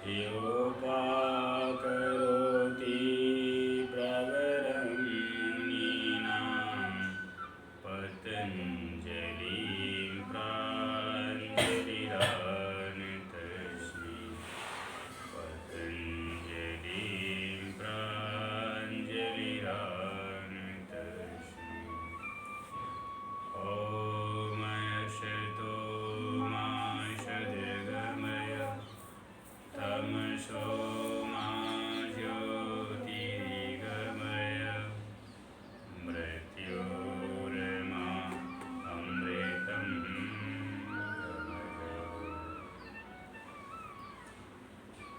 योपाकरोति प्रवरं मुनीनां पतञ्जलिं प्राञ्जलिरानतस्मै पतञ्जलिं प्राञ्जलिरानतस्मै ॐ शतो मा सद्गमय तमसो मा ज्योतिर्गमय मृत्योर्मा अमृतं गमय।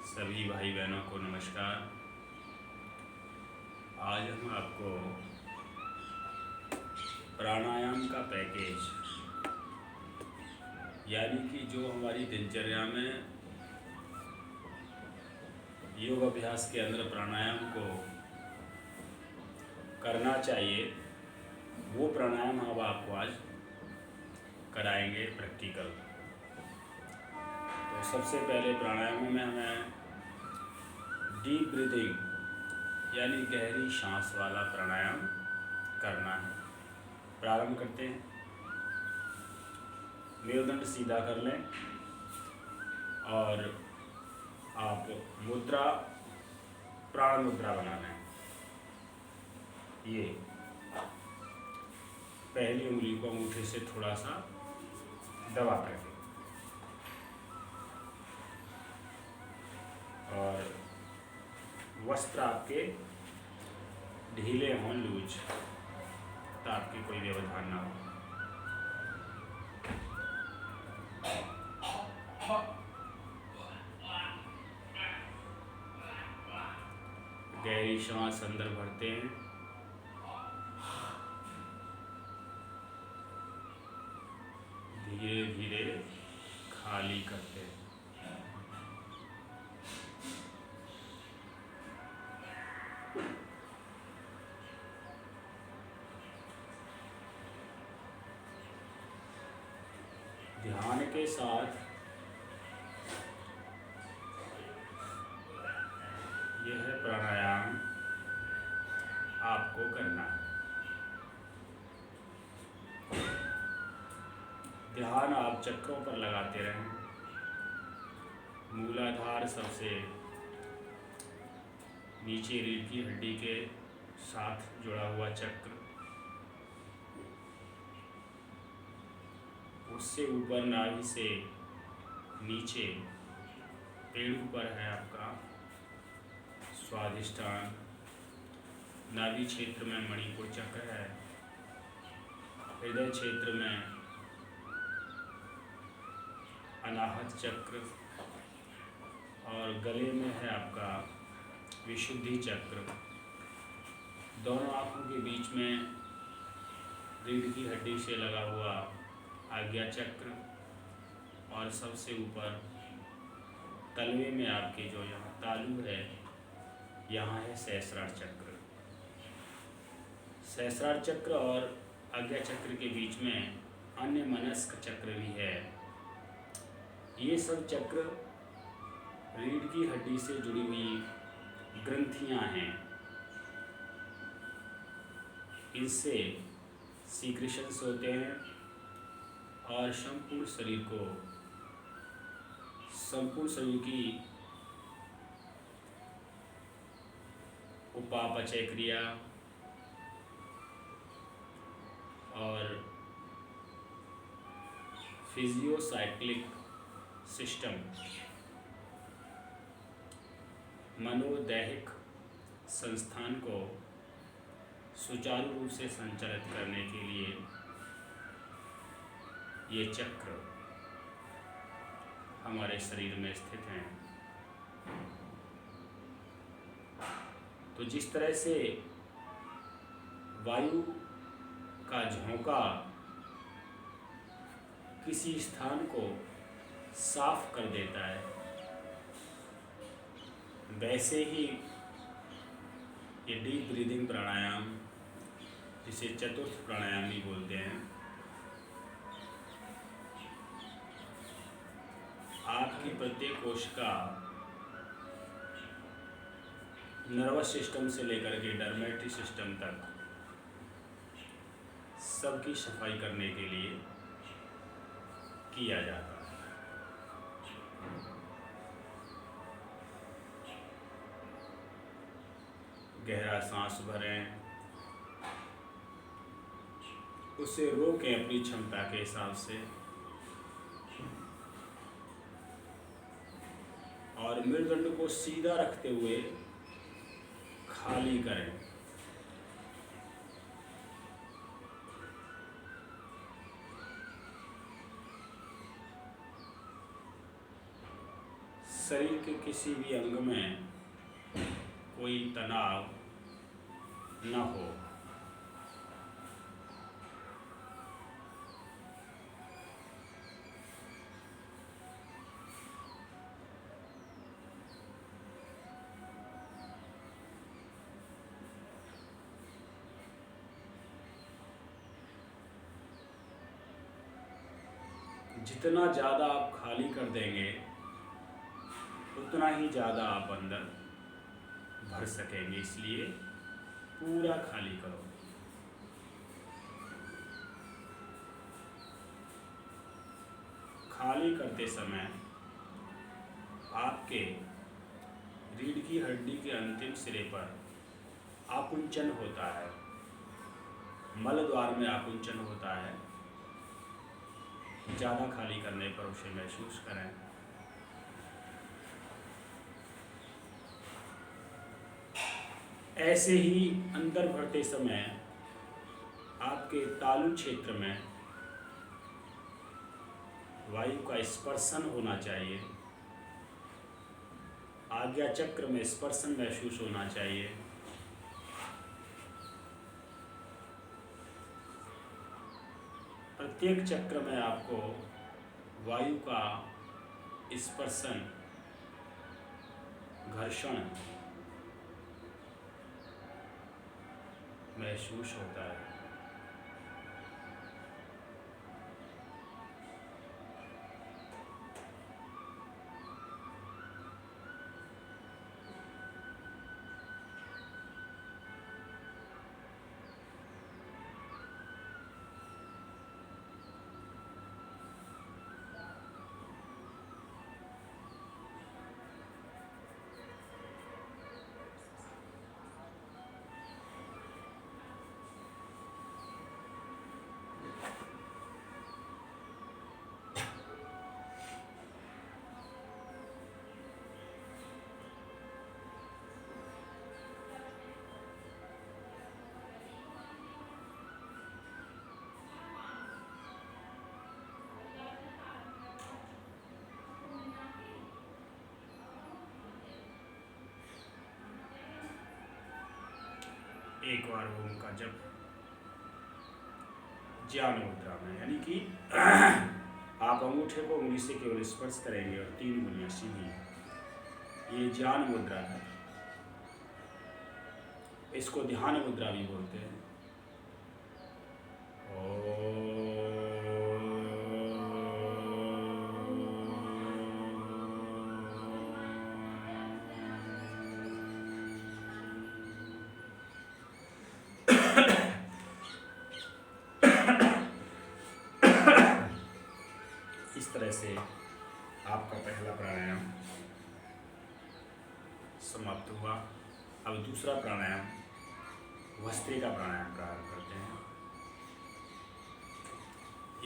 सभी भाई बहनों को नमस्कार। आज हम आपको प्राणायाम का पैकेज यानी कि जो हमारी दिनचर्या में योग अभ्यास के अंदर प्राणायाम को करना चाहिए, वो प्राणायाम हम आपको आज कराएंगे प्रैक्टिकल। तो सबसे पहले प्राणायामों में हमें डीप ब्रीदिंग यानी गहरी सांस वाला प्राणायाम करना है। प्रारंभ करते हैं। मेरुदंड सीधा कर लें और आप मुद्रा प्राण मुद्रा बना लें। ये पहली उंगली को अंगूठे से थोड़ा सा दबा करके और वस्त्र आपके ढीले हों, लूज, ताकि कोई व्यवधान ना हो। गहरी सांस अंदर भरते हैं, धीरे धीरे खाली करते हैं। ध्यान के साथ यह प्राणायाम आपको करना है। ध्यान आप चक्रों पर लगाते रहें। मूलाधार सबसे नीचे रीढ़ की हड्डी के साथ जुड़ा हुआ चक्र, उससे ऊपर नाभि से नीचे पेड़ों पर है आपका स्वाधिष्ठान। नाभि क्षेत्र में मणिपुर चक्र है। हृदय क्षेत्र में अनाहत चक्र और गले में है आपका विशुद्धि चक्र। दोनों आँखों के बीच में रीढ़ की हड्डी से लगा हुआ आज्ञा चक्र और सबसे ऊपर तलवे में आपके जो यहाँ तालु है, यहाँ है सहस्रार चक्र। सहस्रार चक्र और आज्ञा चक्र के बीच में अन्य मनस्क चक्र भी है। ये सब चक्र रीढ़ की हड्डी से जुड़ी हुई ग्रंथियाँ हैं। इनसे सीक्रेशंस होते हैं और संपूर्ण शरीर की उपापचय क्रिया और फिजियोसाइक्लिक सिस्टम, मनोदैहिक संस्थान को सुचारू रूप से संचालित करने के लिए ये चक्र हमारे शरीर में स्थित हैं। तो जिस तरह से वायु का झोंका किसी स्थान को साफ कर देता है, वैसे ही ये डीप ब्रीदिंग प्राणायाम, जिसे चतुर्थ प्राणायाम भी बोलते हैं, आपकी प्रत्येक कोशिका नर्वस सिस्टम से लेकर के डर्मेटरी सिस्टम तक सबकी सफाई करने के लिए किया जाता है। गहरा सांस भरें, उसे रोकें अपनी क्षमता के हिसाब से और मेरुदंड को सीधा रखते हुए खाली करें। शरीर के किसी भी अंग में कोई तनाव न हो। जितना ज़्यादा आप खाली कर देंगे उतना ही ज़्यादा आप अंदर भर सकेंगे, इसलिए पूरा खाली करो। खाली करते समय आपके रीढ़ की हड्डी के अंतिम सिरे पर आकुंचन होता है, मल द्वार में आकुंचन होता है। ज़्यादा खाली करने पर उसे महसूस करें। ऐसे ही अंदर भरते समय आपके तालु क्षेत्र में वायु का स्पर्शन होना चाहिए, आज्ञा चक्र में स्पर्शन महसूस होना चाहिए। प्रत्येक चक्र में आपको वायु का स्पर्शन, घर्षण महसूस होता है। एक बार ओम का जप ज्ञान मुद्रा में, यानी कि आप अंगूठे को उंगली से केवल स्पर्श करेंगे और 3 उंगलियां सीधी, ये ज्ञान मुद्रा है। इसको ध्यान मुद्रा भी बोलते हैं। इस तरह से आपका पहला प्राणायाम समाप्त हुआ। अब दूसरा प्राणायाम भस्त्रिका प्राणायाम प्रारंभ करते हैं।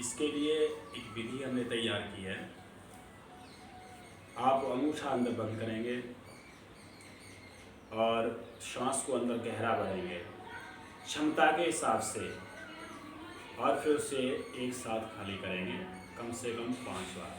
इसके लिए एक विधि हमने तैयार की है। आप अंगूठा अंदर बंद करेंगे और श्वास को अंदर गहरा भरेंगे क्षमता के हिसाब से, और फिर उसे एक साथ खाली करेंगे कम से कम 5 बार।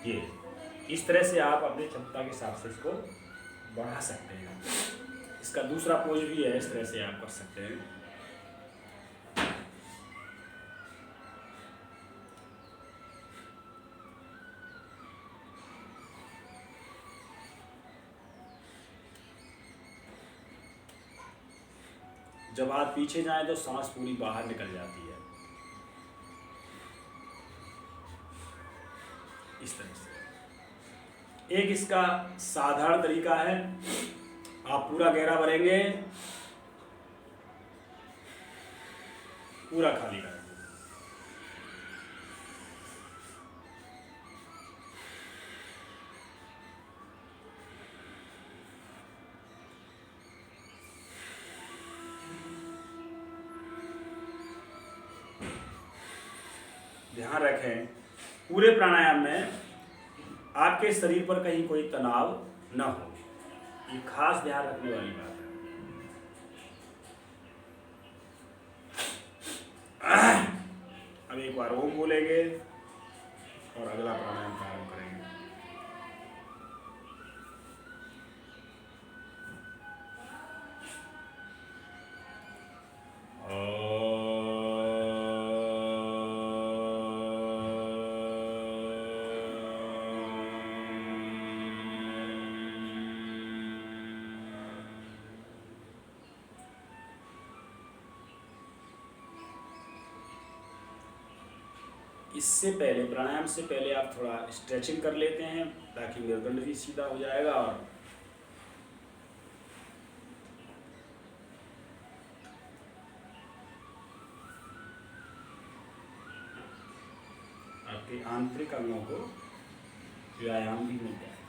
ये इस तरह से आप अपनी क्षमता के हिसाब से इसको बढ़ा सकते हैं। इसका दूसरा पोज भी है, इस तरह से आप कर सकते हैं। जब हाथ पीछे जाए तो सांस पूरी बाहर निकल जाती है, इस तरह से। एक इसका साधारण तरीका है, आप पूरा गहरा भरेंगे, पूरा खाली करेंगे। ध्यान रखें पूरे प्राणायाम में आपके शरीर पर कहीं कोई तनाव न हो, ये खास ध्यान रखने वाली बात है। अब एक बार ओम बोलेंगे और अगला प्राणायाम प्रारंभ करेंगे। इससे पहले, प्राणायाम से पहले आप थोड़ा स्ट्रेचिंग कर लेते हैं ताकि मेरुदंड भी सीधा हो जाएगा और आपके आंतरिक अंगों को व्यायाम भी मिल जाए।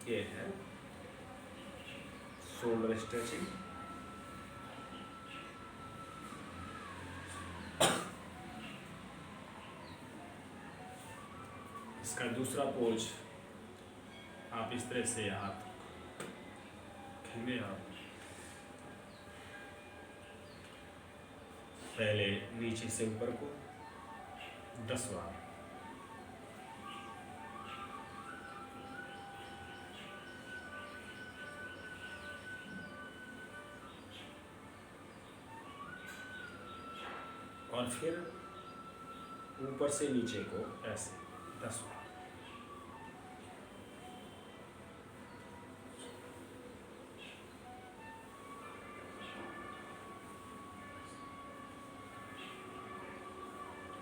ये है शोल्डर स्ट्रेचिंग। इसका दूसरा पोज आप इस तरह से हाथ रखेंगे, आप पहले नीचे से ऊपर को 10 बार, और फिर ऊपर से नीचे को ऐसे 10 बार।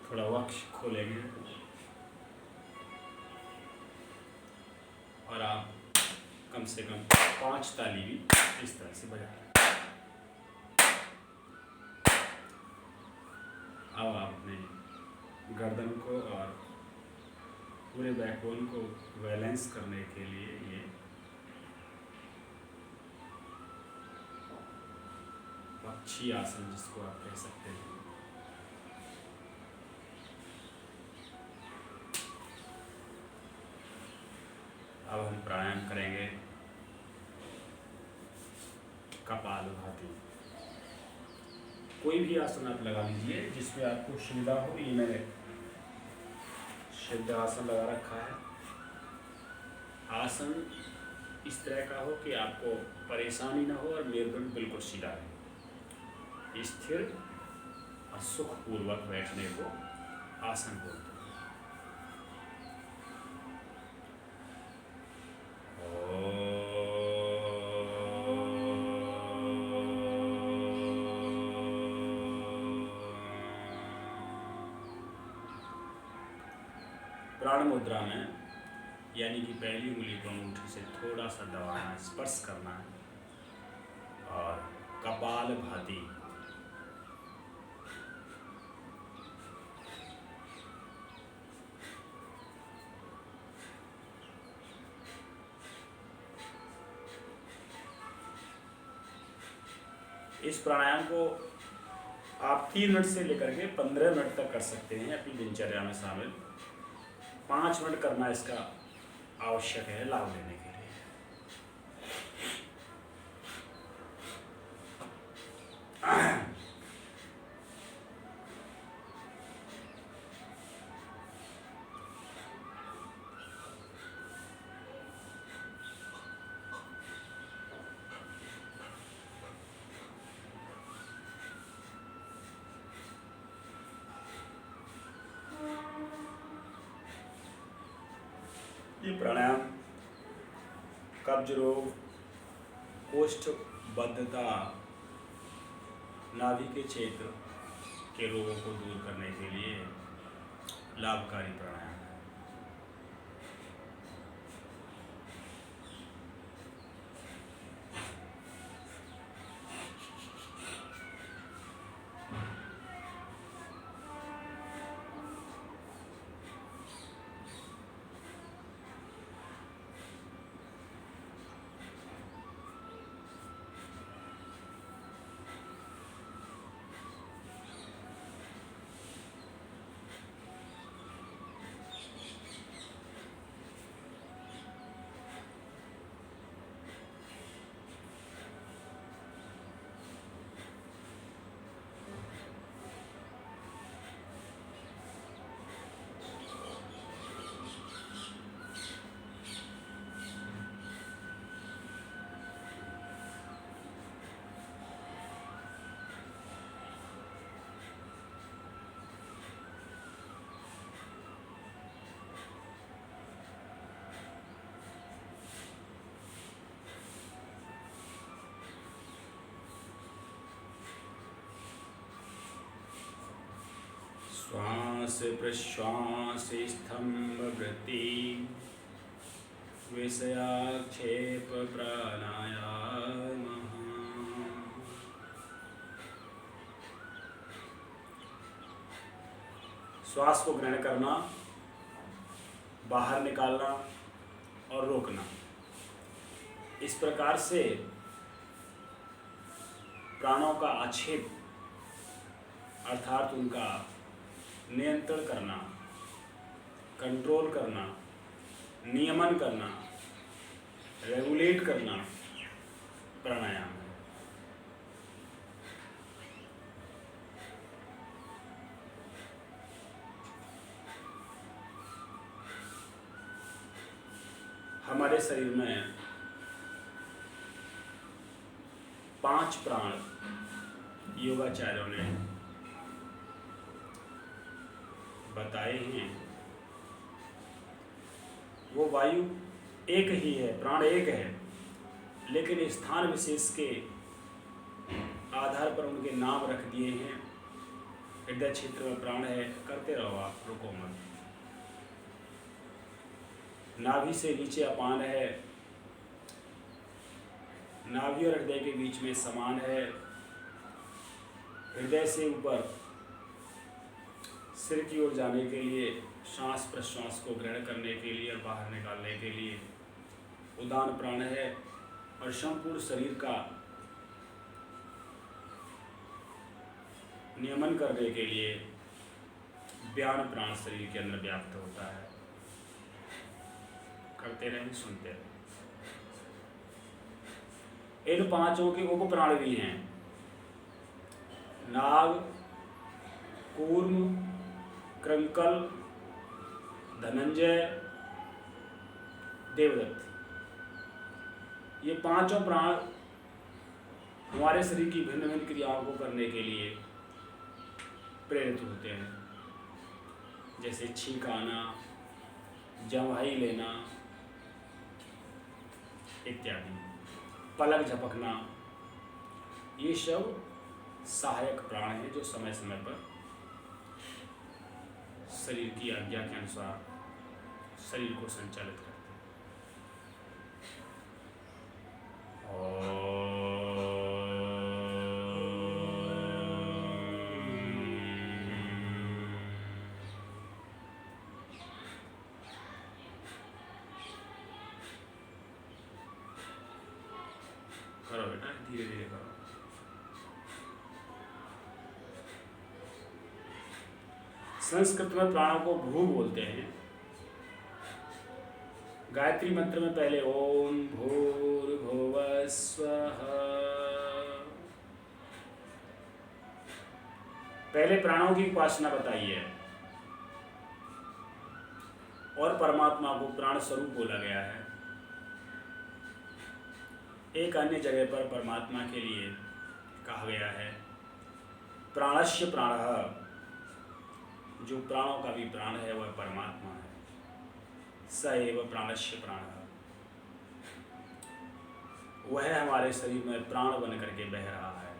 थोड़ा वक्ष खोलेंगे और आप कम से कम 5 ताली भी इस तरह से बजाएं। अब आप अपने गर्दन को और पूरे बैकबोन को बैलेंस करने के लिए ये पक्षी आसन, जिसको आप कह सकते हैं, अब हम प्राणायाम करेंगे कपालभाति। कोई भी आसन आप लगा लीजिए जिसमें आपको सुविधा हो। ये मैंने सिद्ध आसन लगा रखा है। आसन इस तरह का हो कि आपको परेशानी ना हो और मेरुदंड बिल्कुल सीधा रहे। स्थिर और सुखपूर्वक बैठने को आसन बोलते हैं। प्राण मुद्रा में, यानी कि पहली उंगली को अंगूठी से थोड़ा सा दबाना, स्पर्श करना है और कपालभाति। इस प्राणायाम को आप 3 मिनट से लेकर के 15 मिनट तक कर सकते हैं अपनी दिनचर्या में शामिल। 5 मिनट करना इसका आवश्यक है लाभ लेने के लिए। ये प्राणायाम कब्ज रोग, कोष्ठबद्धता, नाभि के क्षेत्र के रोगों को दूर करने के लिए लाभकारी प्राणायाम है। श्वास प्रश्वास स्तंभ वृत्ति विषयाक्षेप प्राणायाम। श्वास को ग्रहण करना, बाहर निकालना और रोकना, इस प्रकार से प्राणों का आक्षेप अर्थात उनका नियंत्रण करना, कंट्रोल करना, नियमन करना, रेगुलेट करना प्राणायाम है। हमारे शरीर में 5 प्राण योगाचार्यों ने बताए हैं। वो वायु एक ही है, प्राण एक है, लेकिन स्थान विशेष के आधार पर उनके नाम रख दिए हैं। हृदय क्षेत्र में प्राण है, करते रहो आप, रुको मत। नाभि से नीचे अपान है, नाभि और हृदय के बीच में समान है। हृदय से ऊपर सिर की ओर जाने के लिए, श्वास प्रश्वास को ग्रहण करने के लिए और बाहर निकालने के लिए उदान प्राण है। और संपूर्ण शरीर का नियमन करने के लिए व्यान प्राण शरीर के अंदर व्याप्त होता है। करते रहें, सुनते रहें। इन 5 के उप प्राण भी हैं। नाग, कूर्म, कृंकल, धनंजय, देवदत्त, ये 5 प्राण हमारे शरीर की भिन्न भिन्न क्रियाओं को करने के लिए प्रेरित होते हैं। जैसे छींक आना, जम्हाई लेना इत्यादि, पलक झपकना, ये सब सहायक प्राण हैं जो समय समय पर शरीर की आज्ञा के अनुसार शरीर को संचालित करते हैं। करो बेटा, धीरे धीरे करो। संस्कृत में प्राणों को भ्रू बोलते हैं। गायत्री मंत्र में पहले ओम भूर्भुवः स्वः, पहले प्राणों की उपासना बताई है और परमात्मा को प्राण स्वरूप बोला गया है। एक अन्य जगह पर परमात्मा के लिए कहा गया है प्राणस्य प्राणः, जो प्राणों का भी प्राण है वह परमात्मा है। स एव प्राणस्य प्राणः, वह हमारे शरीर में प्राण बन करके बह रहा है।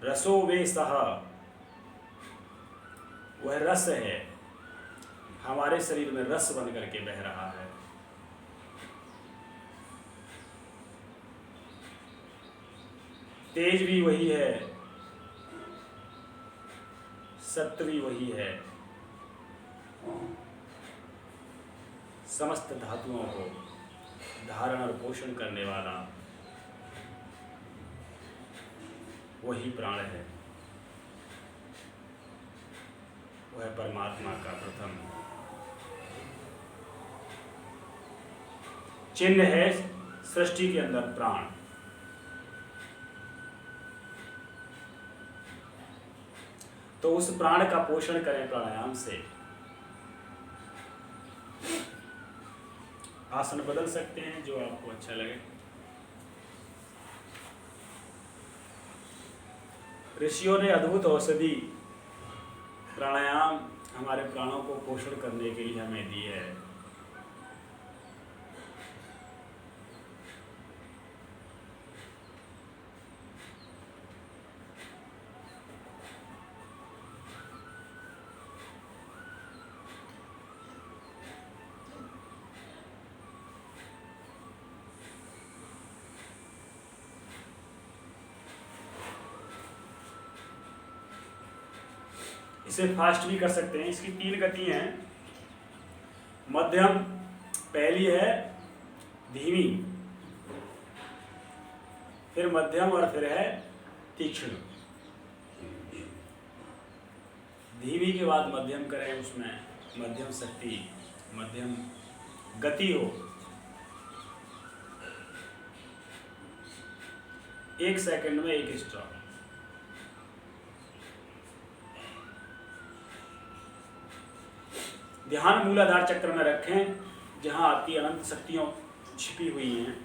रसो वे सह, वह रस है, हमारे शरीर में रस बन करके बह रहा है। तेज भी वही है, सत्य भी वही है, समस्त धातुओं को धारण और पोषण करने वाला वही प्राण है। वह परमात्मा का प्रथम चिन्ह है सृष्टि के अंदर प्राण। तो उस प्राण का पोषण करें प्राणायाम से। आसन बदल सकते हैं जो आपको अच्छा लगे। ऋषियों ने अद्भुत औषधि प्राणायाम हमारे प्राणों को पोषण करने के लिए हमें दी है। इसे फास्ट भी कर सकते हैं। इसकी 3 गति हैं। मध्यम पहली है धीमी, फिर मध्यम और फिर है तीक्ष्ण। धीमी के बाद मध्यम करें, उसमें मध्यम शक्ति मध्यम गति हो। 1 सेकंड में 1 स्ट्रोक। ध्यान मूलाधार चक्र में रखें, जहां आपकी अनंत शक्तियां छिपी हुई हैं।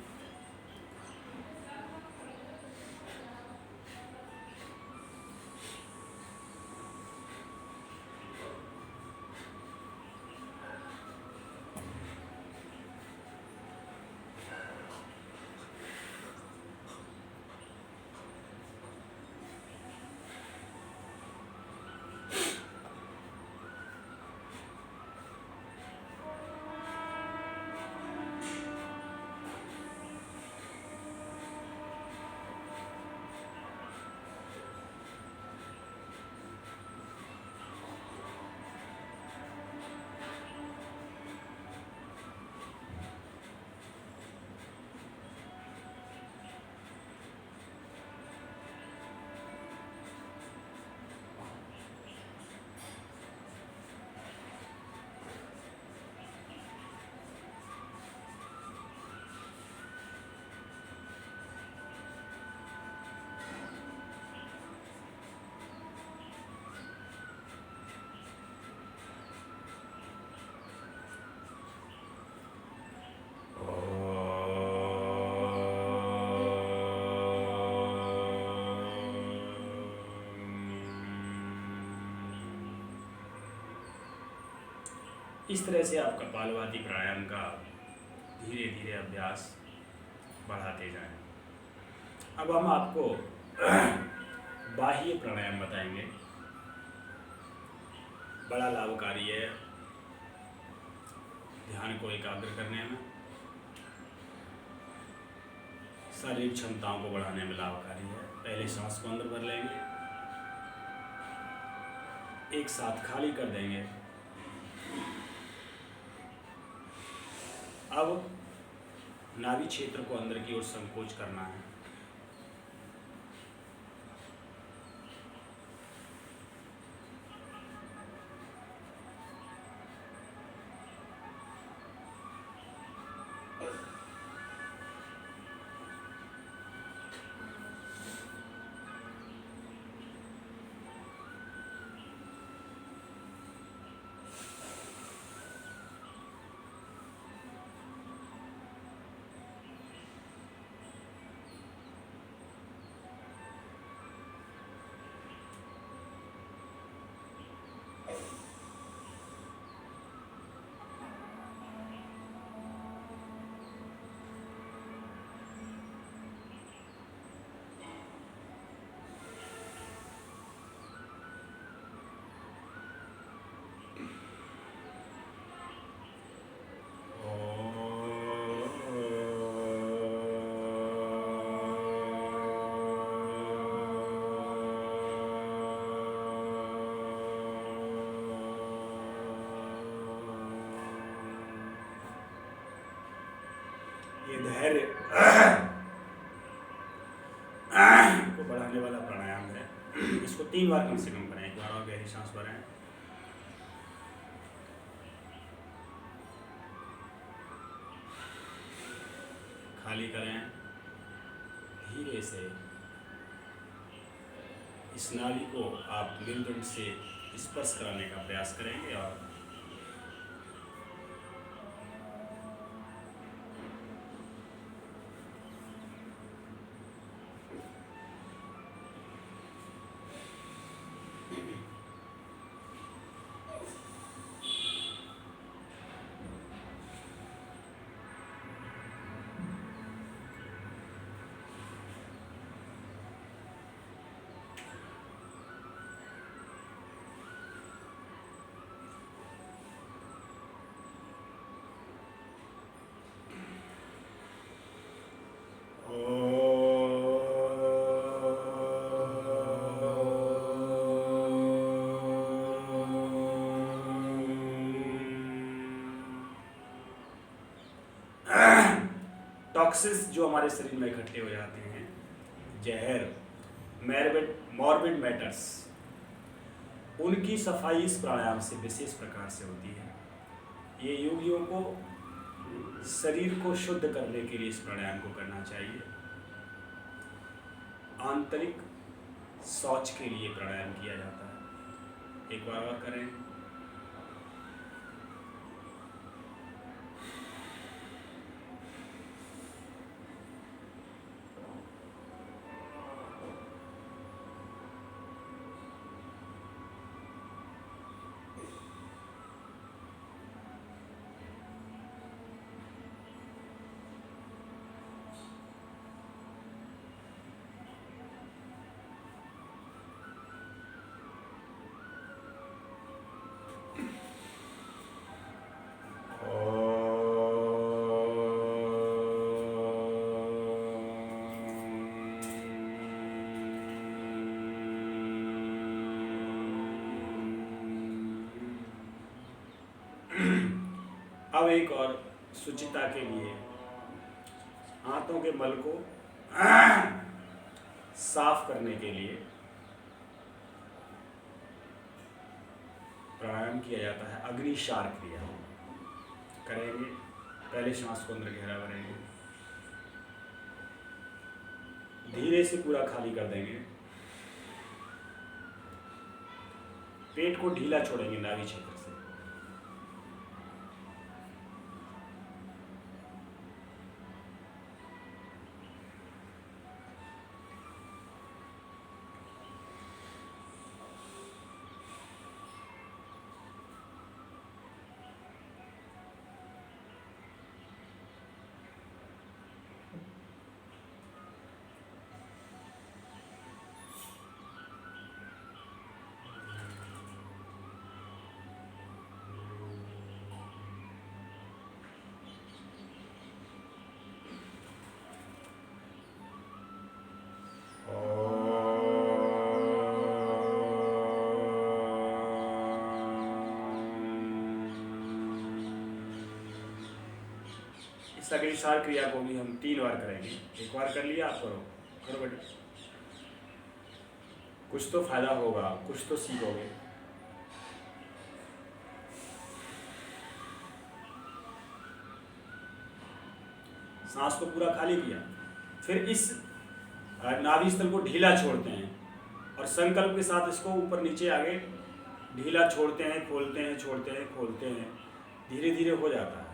इस तरह से आप कपालभाति प्राणायाम का धीरे धीरे अभ्यास बढ़ाते जाएं। अब हम आपको बाह्य प्राणायाम बताएंगे। बड़ा लाभकारी है ध्यान को एकाग्र करने में, शारीरिक क्षमताओं को बढ़ाने में लाभकारी है। पहले सांस को अंदर भर लेंगे, एक साथ खाली कर देंगे। अब नाभि क्षेत्र को अंदर की ओर संकोच करना है। इसको 3 बार कम से कम करें। एक बार और गहरी सांस भरें, खाली करें, धीरे से इस नाली को आप मेरुदंड से स्पर्श कराने का प्रयास करेंगे और टॉक्सिस जो हमारे शरीर में इकट्ठे हो जाते हैं, जहर, मॉर्बिड मैटर्स, उनकी सफाई इस प्राणायाम से विशेष प्रकार से होती है। ये योगियों को शरीर को शुद्ध करने के लिए इस प्राणायाम को करना चाहिए। आंतरिक शौच के लिए प्राणायाम किया जाता है। एक बार और करें, अब एक और शुचिता के लिए हाथों के मल को साफ करने के लिए प्राणायाम किया जाता है। अग्निशार क्रिया करेंगे। पहले सांस को अंदर गहरा भरेंगे, धीरे से पूरा खाली कर देंगे, पेट को ढीला छोड़ेंगे नाभि क्षेत्र से। इस अग्निशार क्रिया को भी हम 3 बार करेंगे। एक बार कर लिया, आप करो बेटे, कुछ तो फायदा होगा, कुछ तो सीखोगे। सांस को पूरा खाली किया, फिर इस नाभि स्थल को ढीला छोड़ते हैं और संकल्प के साथ इसको ऊपर नीचे आगे ढीला छोड़ते हैं, खोलते हैं, छोड़ते हैं, खोलते हैं, धीरे धीरे हो जाता है।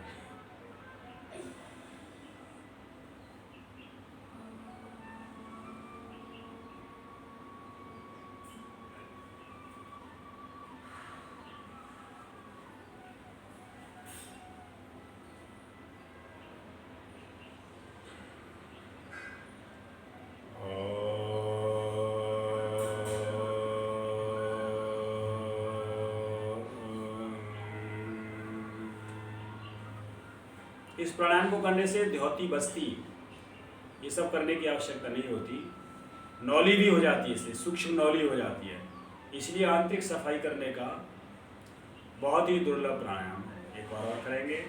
इस प्राणायाम को करने से द्योति, बस्ती, ये सब करने की आवश्यकता नहीं होती। नौली भी हो जाती है, इससे सूक्ष्म नौली हो जाती है। इसलिए आंतरिक सफाई करने का बहुत ही दुर्लभ प्राणायाम है। एक बार और करेंगे।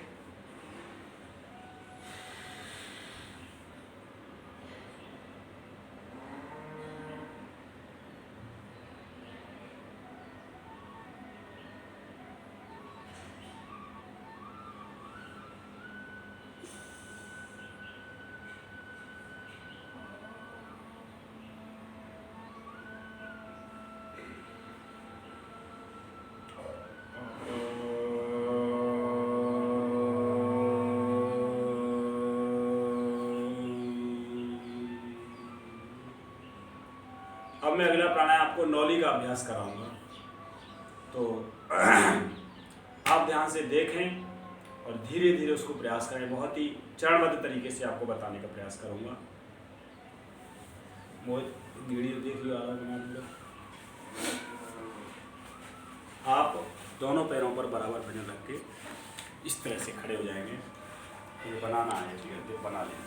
मैं अगला प्राणायाम आपको नौली का अभ्यास कराऊंगा, तो आप ध्यान से देखें और धीरे धीरे उसको प्रयास करें। बहुत ही चरणबद्ध तरीके से आपको बताने का प्रयास करूंगा। वीडियो देख लो, आधा बना लो। आप दोनों पैरों पर बराबर वजन रख के इस तरह से खड़े हो जाएंगे। ये बनाना है, ठीक है, तो बना लेंगे।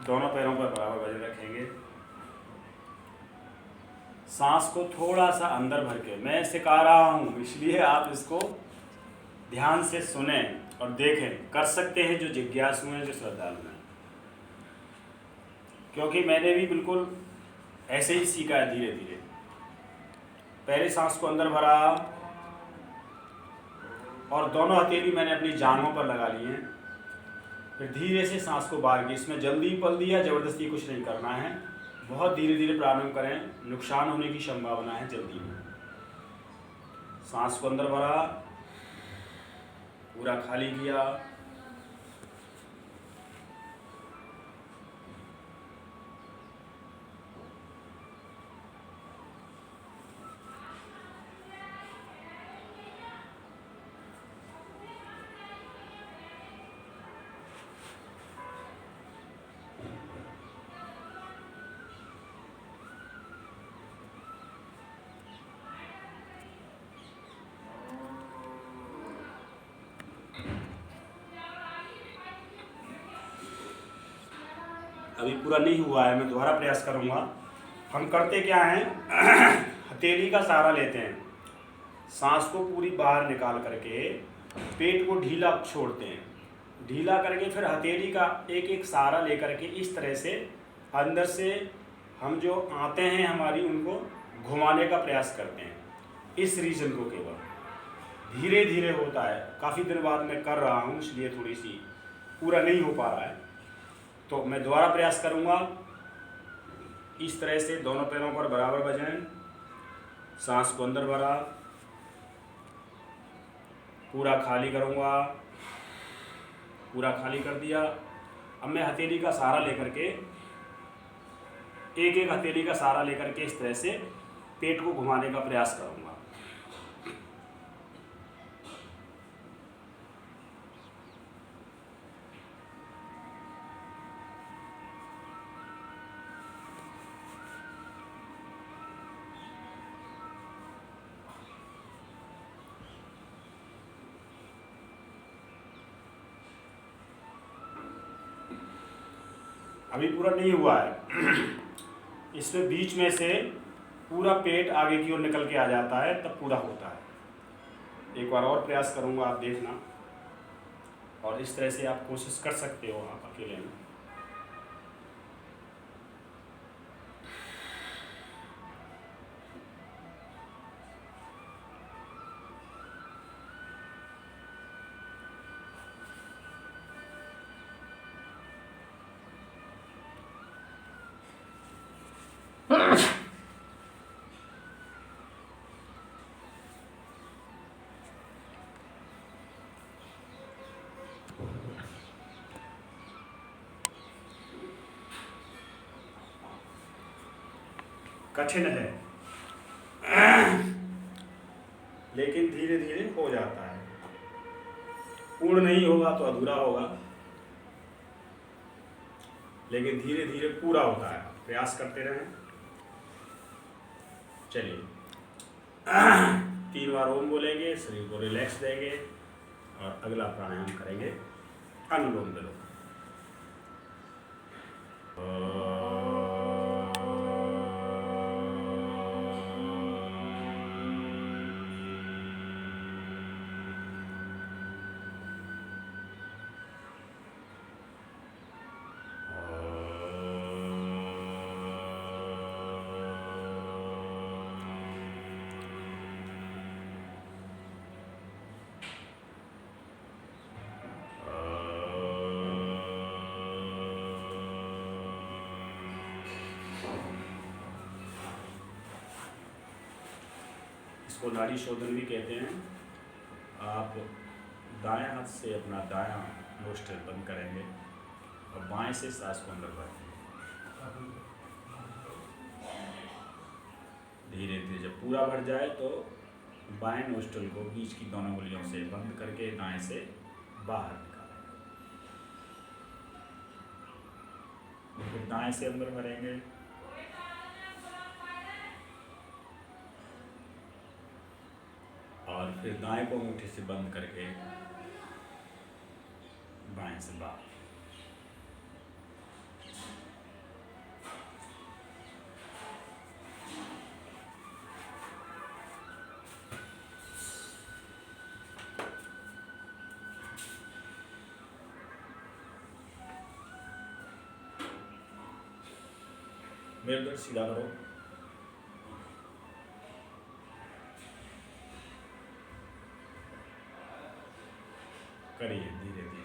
दोनों पैरों पर बराबर वजन रखेंगे। सांस को थोड़ा सा अंदर भर के, मैं सिखा रहा हूँ इसलिए आप इसको ध्यान से सुने और देखें। कर सकते हैं जो जिज्ञासु हैं, जो श्रद्धालु हैं, क्योंकि मैंने भी बिल्कुल ऐसे ही सीखा है धीरे धीरे। पहले सांस को अंदर भरा और दोनों हथेली मैंने अपनी जांघों पर लगा ली हैं। फिर धीरे से सांस को बाहर की, इसमें जल्दी पल दिया, ज़बरदस्ती कुछ नहीं करना है। बहुत धीरे धीरे प्रारंभ करें, नुकसान होने की संभावना है जल्दी में। सांस को अंदर भरा, पूरा खाली किया, अभी पूरा नहीं हुआ है, मैं दोबारा प्रयास करूंगा। हम करते क्या हैं, हथेली का सहारा लेते हैं, सांस को पूरी बाहर निकाल करके पेट को ढीला छोड़ते हैं, ढीला करके फिर हथेली का एक एक सहारा लेकर के इस तरह से अंदर से हम जो आते हैं हमारी, उनको घुमाने का प्रयास करते हैं। इस रीजन को केवल धीरे धीरे होता है। काफ़ी दिन बाद मैं कर रहा हूँ, इसलिए थोड़ी सी पूरा नहीं हो पा रहा है। तो मैं दोबारा प्रयास करूंगा। इस तरह से दोनों पैरों पर बराबर वजन, सांस को अंदर भरा, पूरा खाली करूंगा, पूरा खाली कर दिया। अब मैं हथेली का सहारा लेकर के, एक एक हथेली का सहारा लेकर के इस तरह से पेट को घुमाने का प्रयास करूंगा। अभी पूरा नहीं हुआ है। इसमें बीच में से पूरा पेट आगे की ओर निकल के आ जाता है, तब पूरा होता है। एक बार और प्रयास करूंगा, आप देखना। और इस तरह से आप कोशिश कर सकते हो आप अकेले में। कठिन है लेकिन धीरे धीरे हो जाता है। पूर्ण नहीं होगा तो अधूरा होगा, लेकिन धीरे धीरे पूरा होता है। प्रयास करते रहें। चलिए 3 बार ओम बोलेंगे, शरीर को रिलैक्स देंगे और अगला प्राणायाम करेंगे, अनुलोम विलोम। इसको नाड़ी शोधन भी कहते हैं। आप दाएं हाथ से अपना दायां नोस्ट्रिल बंद करेंगे और बाएं से सांस को अंदर भरेंगे। धीरे धीरे जब पूरा भर जाए तो बाएं नोस्ट्रल को बीच की दोनों उंगलियों से बंद करके दाएं से बाहर निकालेंगे। फिर दाएं से अंदर भरेंगे, और फिर दाएं को अंगूठे से बंद करके बाएं से बाहर। मेरे उधर सीधा करो, करिए धीरे धीरे।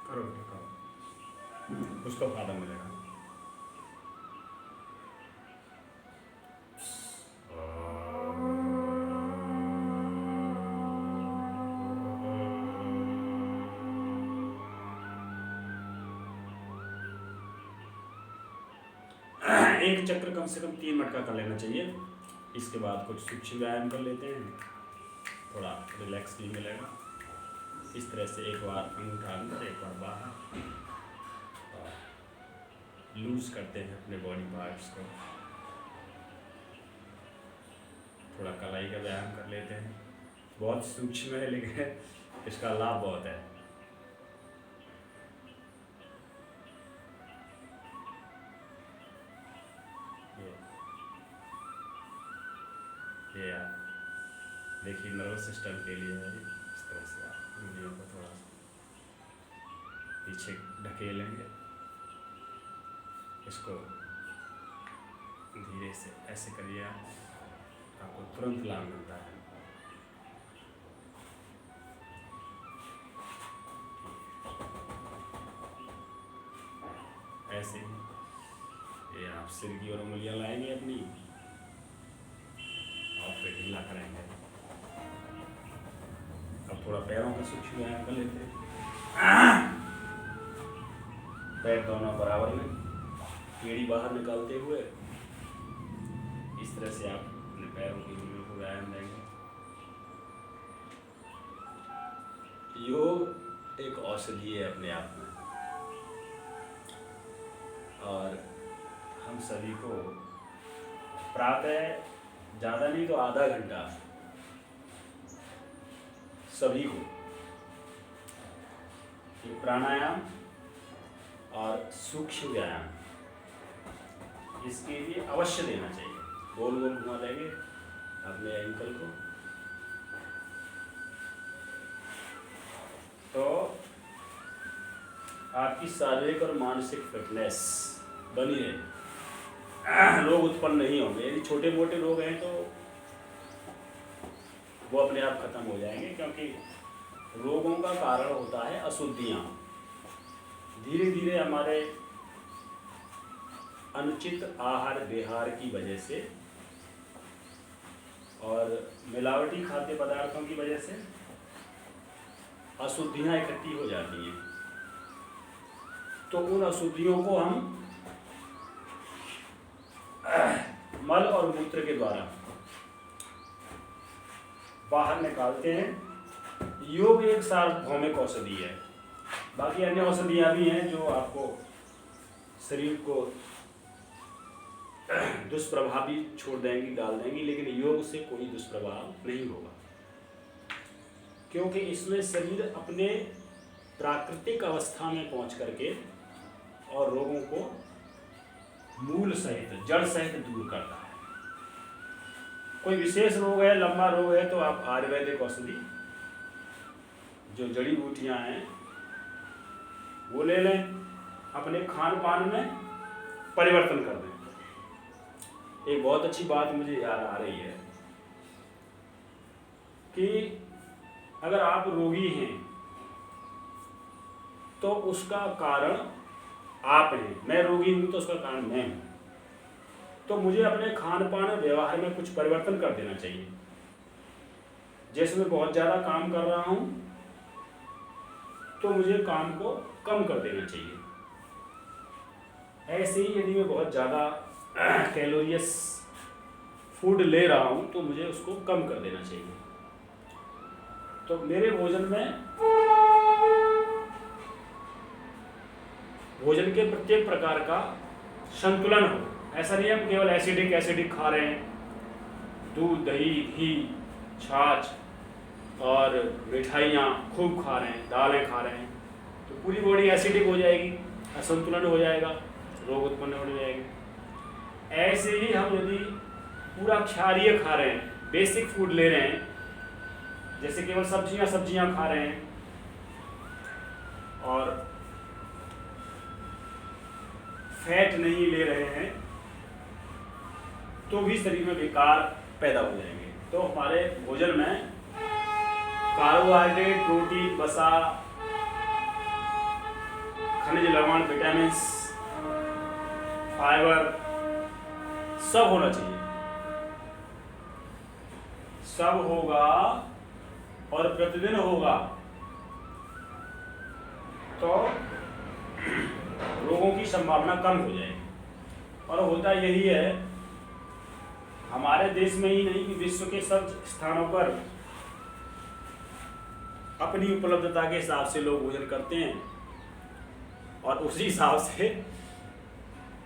करो करो, कुछ तो फायदा मिलेगा। एक चक्र कम से कम 3 मटका कर लेना चाहिए। इसके बाद कुछ सूक्ष्म व्यायाम कर लेते हैं, थोड़ा रिलैक्स भी मिलेगा। इस तरह से एक बार अंगूठा अंदर, एक बार बाहर, और लूज करते हैं अपने बॉडी पार्ट्स को। थोड़ा कलाई का व्यायाम कर लेते हैं, बहुत सूक्ष्म है लेकिन इसका लाभ बहुत है। ये आप देखिए नर्वस सिस्टम के लिए है। इस तरह से आप उंगलियों को थोड़ा पीछे ढकेलेंगे, इसको धीरे से ऐसे करिए, आपको तुरंत लाभ मिलता है। ऐसे ही ये आप सिर की ओर उंगलियां लाएंगे अपनी, और फिर ढीला करेंगे। अब थोड़ा पैरों का सूक्ष्म व्यायाम कर लेते हैं। पैर दोनों बराबर में, एड़ी बाहर निकालते हुए इस तरह से आप अपने पैरों की उंगलियों को व्यायाम देंगे। योग एक औषधि है अपने आप में, और हम सभी को प्रातः ज़्यादा नहीं तो आधा घंटा सभी को ये प्राणायाम और सूक्ष्म व्यायाम इसके लिए अवश्य देना चाहिए। गोल गोल घुमा देंगे अपने एंकल को, तो आपकी शारीरिक और मानसिक फिटनेस बनी रहे, रोग उत्पन्न नहीं होंगे। यदि छोटे मोटे रोग हैं तो वो अपने आप खत्म हो जाएंगे, क्योंकि रोगों का कारण होता है अशुद्धियाँ। धीरे धीरे हमारे अनुचित आहार विहार की वजह से और मिलावटी खाद्य पदार्थों की वजह से अशुद्धियाँ इकट्ठी हो जाती हैं। तो उन अशुद्धियों को हम मल और मूत्र के द्वारा बाहर निकालते हैं। योग एक सार्वभौमिक औषधि है। बाकी अन्य औषधियाँ भी हैं जो आपको शरीर को दुष्प्रभाव भी छोड़ देंगी, डाल देंगी, लेकिन योग से कोई दुष्प्रभाव नहीं होगा, क्योंकि इसमें शरीर अपने प्राकृतिक अवस्था में पहुंच करके और रोगों को मूल सहित, जड़ सहित दूर करता है। कोई विशेष रोग है, लंबा रोग है, तो आप आयुर्वेदिक औषधि जो जड़ी बूटियां हैं वो ले लें, अपने खान पान में परिवर्तन कर दें। एक बहुत अच्छी बात मुझे याद आ रही है कि अगर आप रोगी हैं तो उसका कारण आप हैं, मैं रोगी हूं तो उसका कारण मैं हूं। तो मुझे अपने खान पान व्यवहार में कुछ परिवर्तन कर देना चाहिए। जैसे मैं बहुत ज़्यादा काम कर रहा हूं तो मुझे काम को कम कर देना चाहिए। ऐसे ही यदि मैं बहुत ज़्यादा कैलोरियस फूड ले रहा हूं तो मुझे उसको कम कर देना चाहिए। तो मेरे भोजन में, भोजन के प्रत्येक प्रकार का संतुलन हो। ऐसा नहीं हम केवल एसिडिक खा रहे हैं, दूध दही घी छाछ और मिठाइयाँ खूब खा रहे हैं, दालें खा रहे हैं, तो पूरी बॉडी एसिडिक हो जाएगी, असंतुलन हो जाएगा, रोग उत्पन्न हो जाएंगे। ऐसे ही हम यदि पूरा क्षारीय खा रहे हैं, बेसिक फूड ले रहे हैं, जैसे केवल सब्जियां खा रहे हैं और फैट नहीं ले रहे हैं, तो भी शरीर में विकार पैदा हो जाएंगे। तो हमारे भोजन में कार्बोहाइड्रेट, प्रोटीन, वसा, खनिज लवण, विटामिन, फाइबर सब होना चाहिए। सब होगा और प्रतिदिन होगा तो रोगों की संभावना कम हो जाएगी। और होता यही है, हमारे देश में ही नहीं कि विश्व के सब स्थानों पर अपनी उपलब्धता के हिसाब से लोग भोजन करते हैं और उसी हिसाब से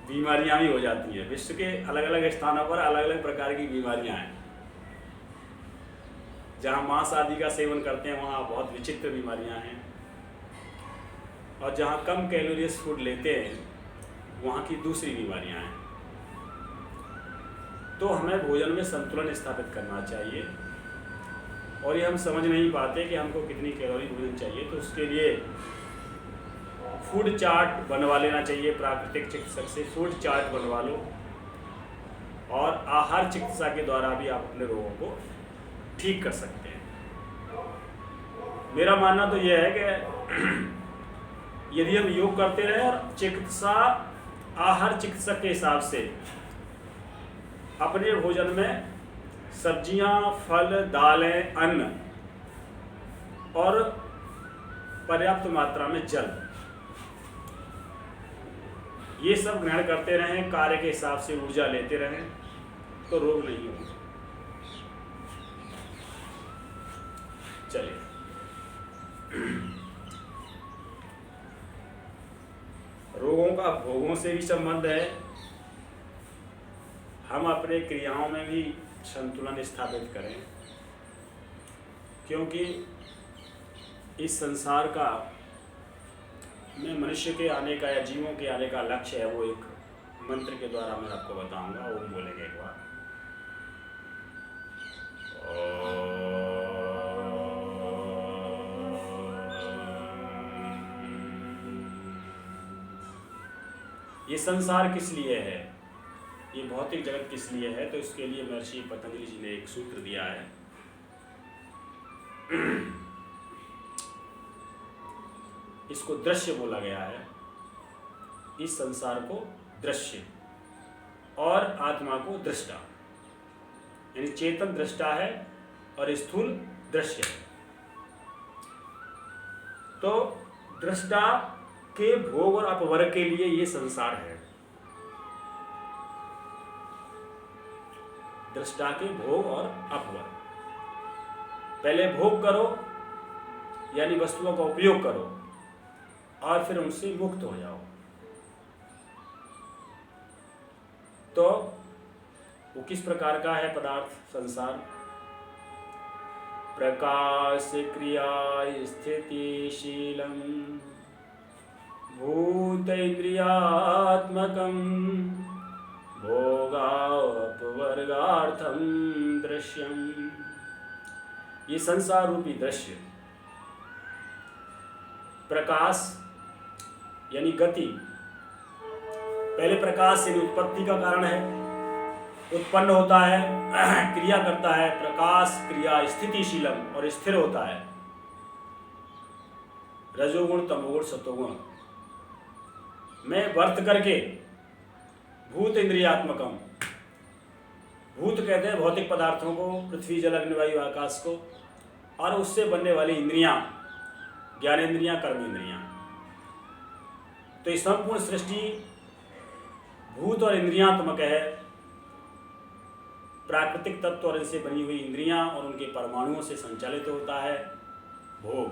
बीमारियां भी हो जाती हैं। विश्व के अलग अलग स्थानों पर अलग अलग प्रकार की बीमारियां हैं। जहां मांस आदि का सेवन करते हैं वहां बहुत विचित्र बीमारियां हैं, और जहां कम कैलोरीज फूड लेते हैं वहां की दूसरी बीमारियां हैं। तो हमें भोजन में संतुलन स्थापित करना चाहिए, और ये हम समझ नहीं पाते कि हमको कितनी कैलोरी भोजन चाहिए। तो उसके लिए फूड चार्ट बनवा लेना चाहिए। प्राकृतिक चिकित्सक से फूड चार्ट बनवा लो, और आहार चिकित्सा के द्वारा भी आप अपने रोगों को ठीक कर सकते हैं। मेरा मानना तो यह है कि यदि हम योग करते रहे और चिकित्सा, आहार चिकित्सक के हिसाब से अपने भोजन में सब्जियां, फल, दालें, अन्न और पर्याप्त मात्रा में जल, ये सब ग्रहण करते रहें, कार्य के हिसाब से ऊर्जा लेते रहें, तो रोग नहीं होंगे। चलिए, रोगों का भोगों से भी संबंध है। हम अपने क्रियाओं में भी संतुलन स्थापित करें, क्योंकि इस संसार का में मनुष्य के आने का या जीवों के आने का लक्ष्य है, वो एक मंत्र के द्वारा मैं आपको बताऊंगा। ओम बोलेंगे एक बार। ये संसार किस लिए है, ये भौतिक जगत किस लिए है, तो इसके लिए महर्षि पतंजलि जी ने एक सूत्र दिया है। इसको दृश्य बोला गया है। इस संसार को दृश्य और आत्मा को दृष्टा, यानी चेतन दृष्टा है और स्थूल दृश्य है। तो दृष्टा के भोग और अपवर्ग के लिए ये संसार है। दृष्टा के भोग और अपवर्ग, पहले भोग करो यानी वस्तुओं का उपयोग करो और फिर उनसे मुक्त हो जाओ। तो वो किस प्रकार का है पदार्थ संसार? प्रकाश क्रिया स्थितिशीलम भूत इंद्रियात्मकम भोगापवर्गार्थम दृश्यम। ये संसार रूपी दृश्य प्रकाश यानी गति, पहले प्रकाश यानी उत्पत्ति का कारण है, उत्पन्न होता है, क्रिया करता है। प्रकाश क्रिया स्थितिशीलम और स्थिर होता है। रजोगुण तमोगुण सतोगुण में वर्त करके भूत इंद्रियात्मकम, भूत कहते हैं भौतिक पदार्थों को, पृथ्वी जल अग्नि वायु आकाश को, और उससे बनने वाली इंद्रियां, ज्ञानेंद्रियां कर्मेंद्रियां। तो इस संपूर्ण सृष्टि भूत और इंद्रियात्मक है। प्राकृतिक तत्व और इनसे बनी हुई इंद्रियां और उनके परमाणुओं से संचालित होता है भोग।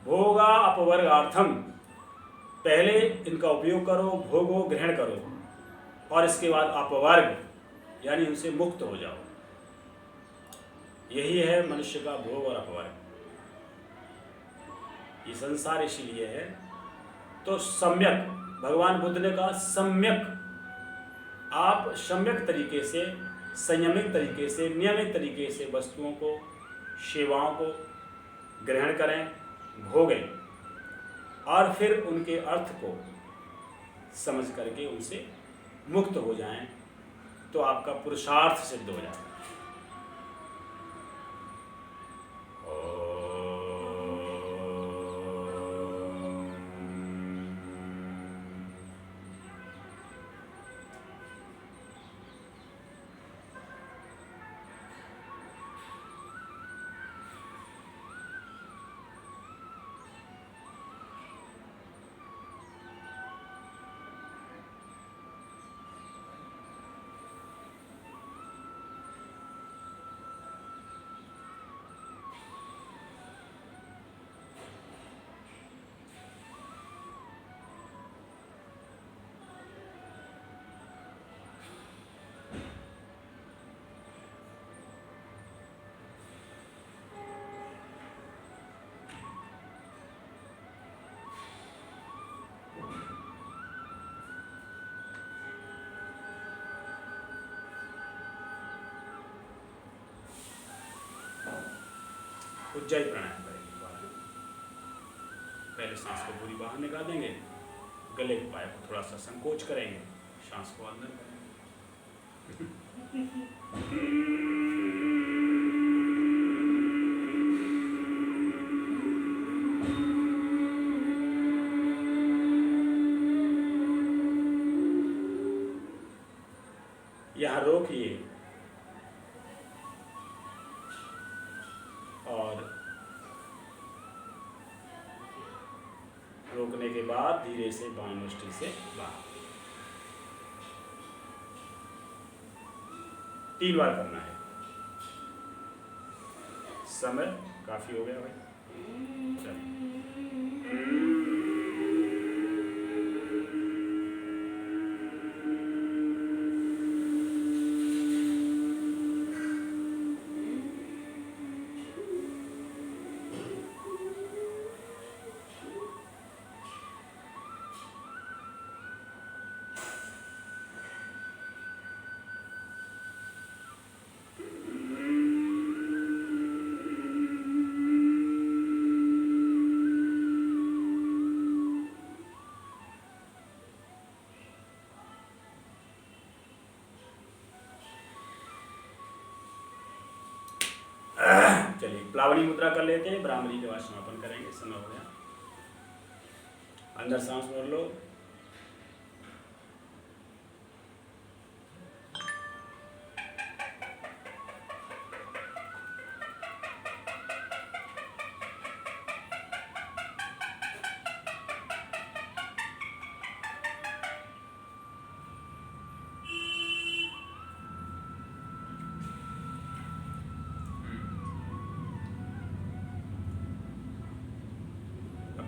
भोगा अपवर्गार्थम, पहले इनका उपयोग करो, भोगो, ग्रहण करो, और इसके बाद अपवर्ग यानी उनसे मुक्त हो जाओ। यही है मनुष्य का भोग और अपवर्ग। ये संसार इसीलिए है। तो सम्यक, भगवान बुद्ध ने कहा सम्यक, आप सम्यक तरीके से, संयमित तरीके से, नियमित तरीके से वस्तुओं को, सेवाओं को ग्रहण करें, भोगें, और फिर उनके अर्थ को समझ करके उनसे मुक्त हो जाएं, तो आपका पुरुषार्थ सिद्ध हो जाए। उज्जाई प्राणायाम करेंगे बाहर। पहले सांस को पूरी बाहर निकाल देंगे, गले के पाए को थोड़ा सा संकोच करेंगे, सांस को अंदर करेंगे। यहाँ रोकिए और रोकने के बाद धीरे से बाएं मुष्टि से बाहर। 3 बार करना है। समय काफ़ी हो गया भाई, चलिए। चलिए प्लावनी मुद्रा कर लेते हैं, ब्राह्मणी के बाद समापन करेंगे, समय हो गया। अंदर सांस भर लो,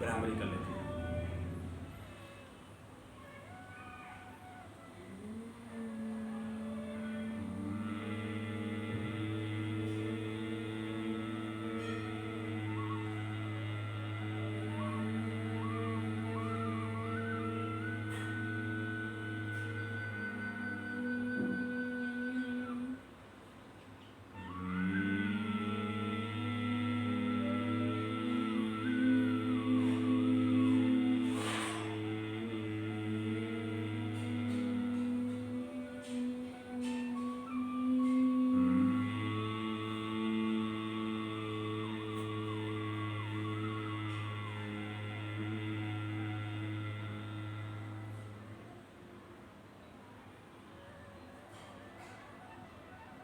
ब्राह्मणी कर लेते हैं।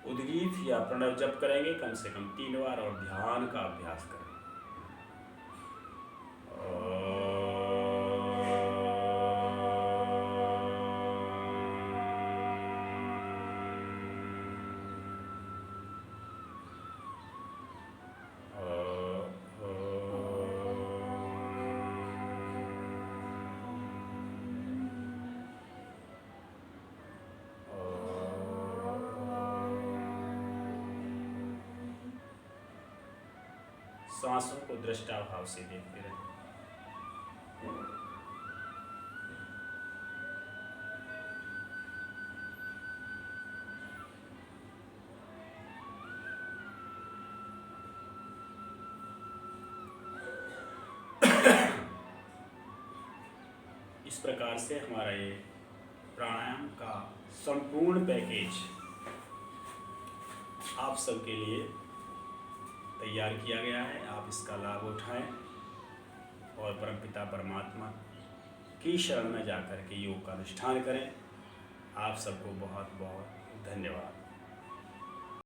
उद्गीत या प्रणव जप करेंगे कम से कम 3 बार और ध्यान का अभ्यास करें। सांसों को दृष्टाभाव से देखते रहें। इस प्रकार से हमारा ये प्राणायाम का संपूर्ण पैकेज आप सबके लिए तैयार किया गया है। आप इसका लाभ उठाएं और परमपिता परमात्मा की शरण में जाकर के योग का अनुष्ठान करें। आप सबको बहुत बहुत धन्यवाद।